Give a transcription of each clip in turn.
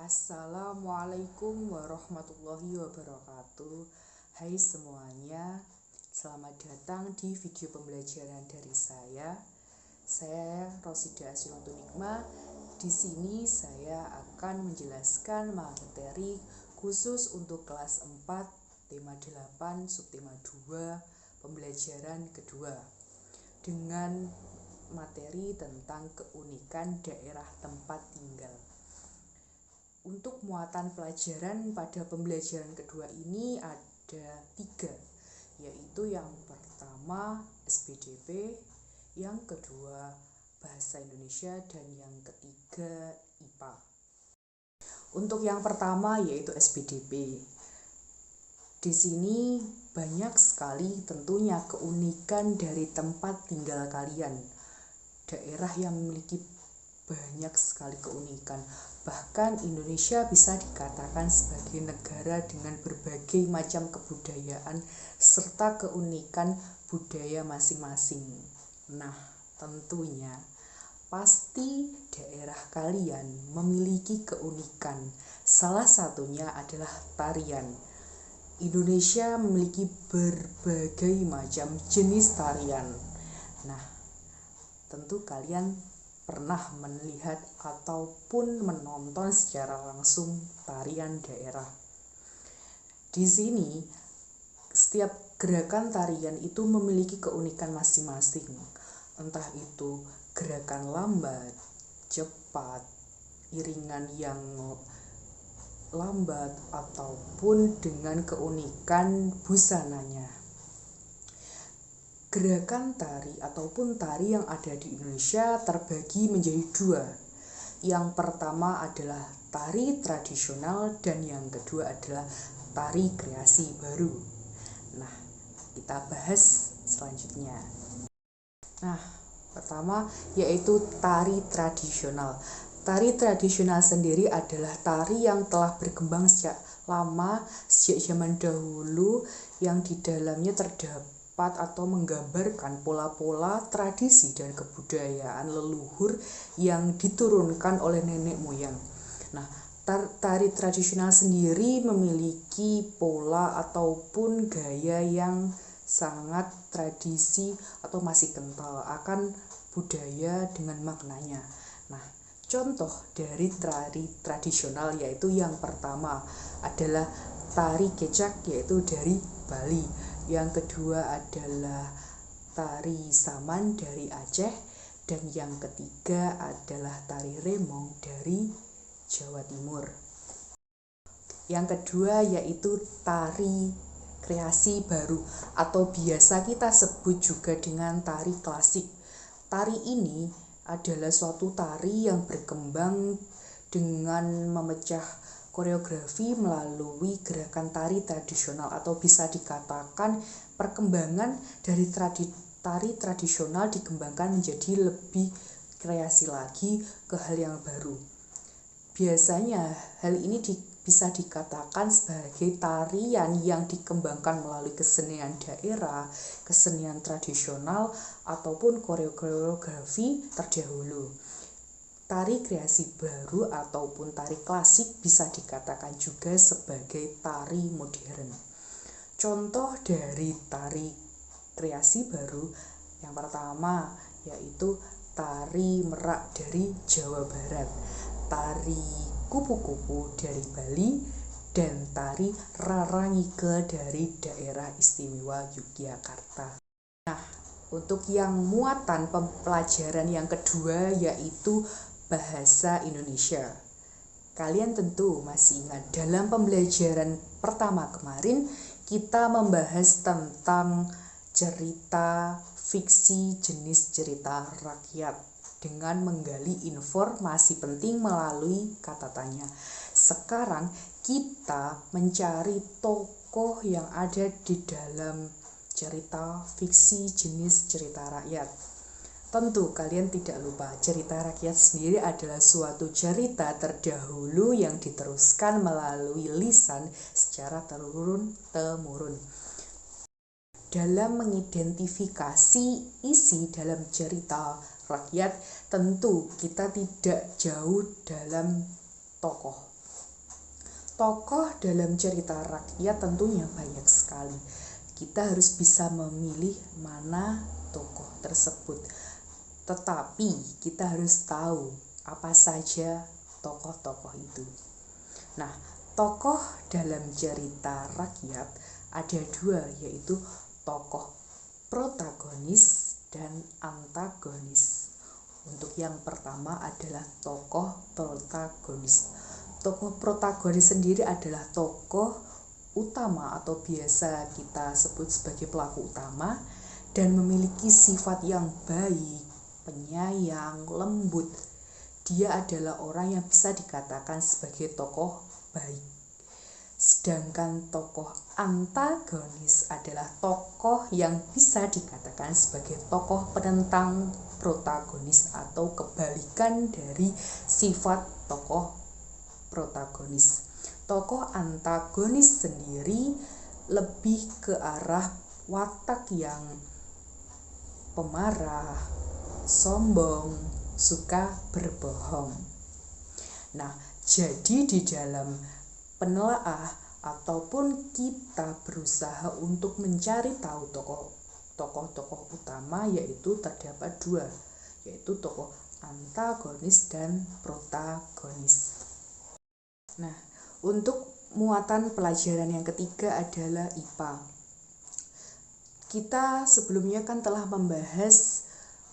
Assalamualaikum warahmatullahi wabarakatuh. Hai semuanya, selamat datang di video pembelajaran dari saya. Saya Rosida Asyiwantunikma. Di sini saya akan menjelaskan materi khusus untuk kelas 4, tema 8, subtema 2, pembelajaran kedua dengan materi tentang keunikan daerah tempat tinggal. Untuk muatan pelajaran pada pembelajaran kedua ini ada 3, yaitu yang pertama SPDP, yang kedua Bahasa Indonesia, dan yang ketiga IPA. Untuk yang pertama yaitu SPDP. Di sini banyak sekali tentunya keunikan dari tempat tinggal kalian. Daerah yang memiliki banyak sekali keunikan. Bahkan Indonesia bisa dikatakan sebagai negara dengan berbagai macam kebudayaan serta keunikan budaya masing-masing. Nah, tentunya pasti daerah kalian memiliki keunikan. Salah satunya adalah tarian. Indonesia memiliki berbagai macam jenis tarian. Nah, tentu kalian pernah melihat ataupun menonton secara langsung tarian daerah. Di sini, setiap gerakan tarian itu memiliki keunikan masing-masing. Entah itu gerakan lambat, cepat, iringan yang lambat, ataupun dengan keunikan busananya. Gerakan tari ataupun tari yang ada di Indonesia terbagi menjadi 2. Yang pertama adalah tari tradisional dan yang kedua adalah tari kreasi baru. Nah, kita bahas selanjutnya. Nah, pertama yaitu tari tradisional. Tari tradisional sendiri adalah tari yang telah berkembang sejak lama, sejak zaman dahulu, yang di dalamnya terdapat atau menggambarkan pola-pola tradisi dan kebudayaan leluhur yang diturunkan oleh nenek moyang. Nah, tari tradisional sendiri memiliki pola ataupun gaya yang sangat tradisi atau masih kental akan budaya dengan maknanya. Nah, contoh dari tari tradisional yaitu yang pertama adalah tari kecak, yaitu dari Bali. Yang kedua adalah tari saman dari Aceh, dan yang ketiga adalah tari remong dari Jawa Timur. Yang kedua yaitu tari kreasi baru atau biasa kita sebut juga dengan tari klasik. Tari ini adalah suatu tari yang berkembang dengan memecah koreografi melalui gerakan tari tradisional, atau bisa dikatakan perkembangan dari tari tradisional dikembangkan menjadi lebih kreasi lagi ke hal yang baru. Biasanya hal ini bisa dikatakan sebagai tarian yang dikembangkan melalui kesenian daerah, kesenian tradisional, ataupun koreografi terdahulu. Tari kreasi baru ataupun tari klasik bisa dikatakan juga sebagai tari modern. Contoh dari tari kreasi baru yang pertama yaitu tari merak dari Jawa Barat, tari kupu-kupu dari Bali, dan tari rarangike dari daerah istimewa Yogyakarta. Nah, untuk yang muatan pembelajaran yang kedua yaitu Bahasa Indonesia. Kalian tentu masih ingat dalam pembelajaran pertama kemarin kita membahas tentang cerita fiksi jenis cerita rakyat dengan menggali informasi penting melalui kata tanya. Sekarang kita mencari tokoh yang ada di dalam cerita fiksi jenis cerita rakyat. Tentu kalian tidak lupa, cerita rakyat sendiri adalah suatu cerita terdahulu yang diteruskan melalui lisan secara turun-temurun. Dalam mengidentifikasi isi dalam cerita rakyat, tentu kita tidak jauh dalam tokoh. Tokoh dalam cerita rakyat tentunya banyak sekali. Kita harus bisa memilih mana tokoh tersebut. Tetapi kita harus tahu apa saja tokoh-tokoh itu. Nah, tokoh dalam cerita rakyat ada dua, yaitu tokoh protagonis dan antagonis. Untuk yang pertama adalah tokoh protagonis. Tokoh protagonis sendiri adalah tokoh utama atau biasa kita sebut sebagai pelaku utama dan memiliki sifat yang baik, penyayang, lembut. Dia adalah orang yang bisa dikatakan sebagai tokoh baik. Sedangkan tokoh antagonis adalah tokoh yang bisa dikatakan sebagai tokoh penentang protagonis atau kebalikan dari sifat tokoh protagonis. Tokoh antagonis sendiri lebih ke arah watak yang pemarah, sombong, suka berbohong. Nah, jadi di dalam penelaah ataupun kita berusaha untuk mencari tahu tokoh-tokoh utama, yaitu terdapat dua, yaitu tokoh antagonis dan protagonis. Nah, untuk muatan pelajaran yang ketiga adalah IPA. Kita sebelumnya kan telah membahas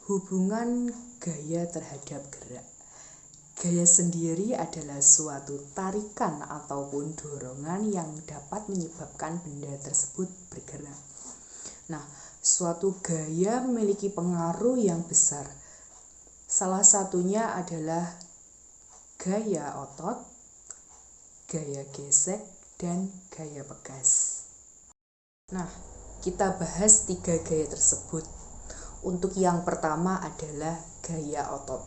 hubungan gaya terhadap gerak. Gaya sendiri adalah suatu tarikan ataupun dorongan yang dapat menyebabkan benda tersebut bergerak. Nah, suatu gaya memiliki pengaruh yang besar. Salah satunya adalah gaya otot, gaya gesek, dan gaya pegas. Nah, kita bahas 3 gaya tersebut. Untuk yang pertama adalah gaya otot.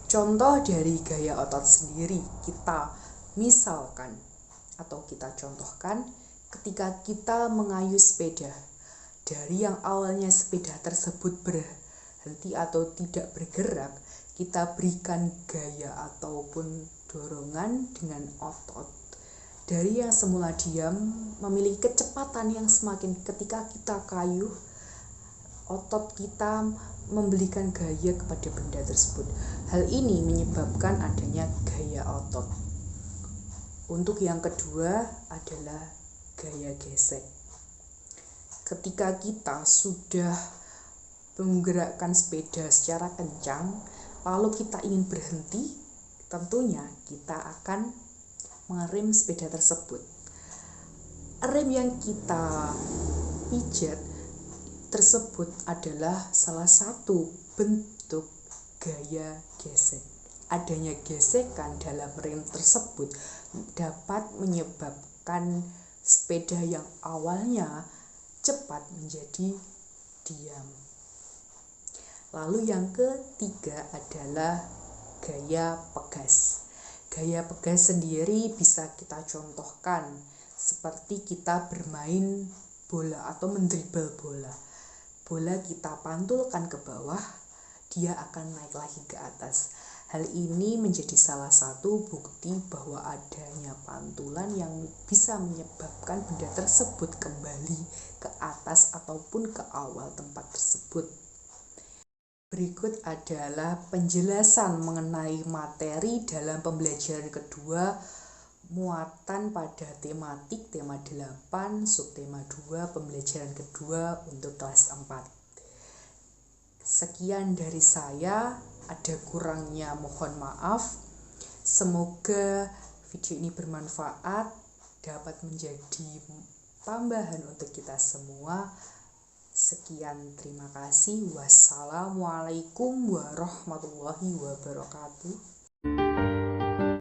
Contoh dari gaya otot sendiri, kita misalkan atau kita contohkan ketika kita mengayuh sepeda. Dari yang awalnya sepeda tersebut berhenti atau tidak bergerak, kita berikan gaya ataupun dorongan dengan otot. Dari yang semula diam memiliki kecepatan yang semakin ketika kita kayuh, otot kita memberikan gaya kepada benda tersebut. Hal ini menyebabkan adanya gaya otot. Untuk yang kedua adalah gaya gesek. Ketika kita sudah menggerakkan sepeda secara kencang, lalu kita ingin berhenti, tentunya kita akan mengerem sepeda tersebut. Rem yang kita pijat tersebut adalah salah satu bentuk gaya gesek. Adanya gesekan dalam rem tersebut dapat menyebabkan sepeda yang awalnya cepat menjadi diam. Lalu yang ketiga adalah gaya pegas. Gaya pegas sendiri bisa kita contohkan seperti kita bermain bola atau mendribel bola. Bola kita pantulkan ke bawah, dia akan naik lagi ke atas. Hal ini menjadi salah satu bukti bahwa adanya pantulan yang bisa menyebabkan benda tersebut kembali ke atas ataupun ke awal tempat tersebut. Berikut adalah penjelasan mengenai materi dalam pembelajaran kedua, muatan pada tematik, tema 8, subtema 2, pembelajaran kedua untuk kelas 4. Sekian dari saya, ada kurangnya mohon maaf. Semoga video ini bermanfaat, dapat menjadi tambahan untuk kita semua. Sekian, terima kasih. Wassalamualaikum warahmatullahi wabarakatuh.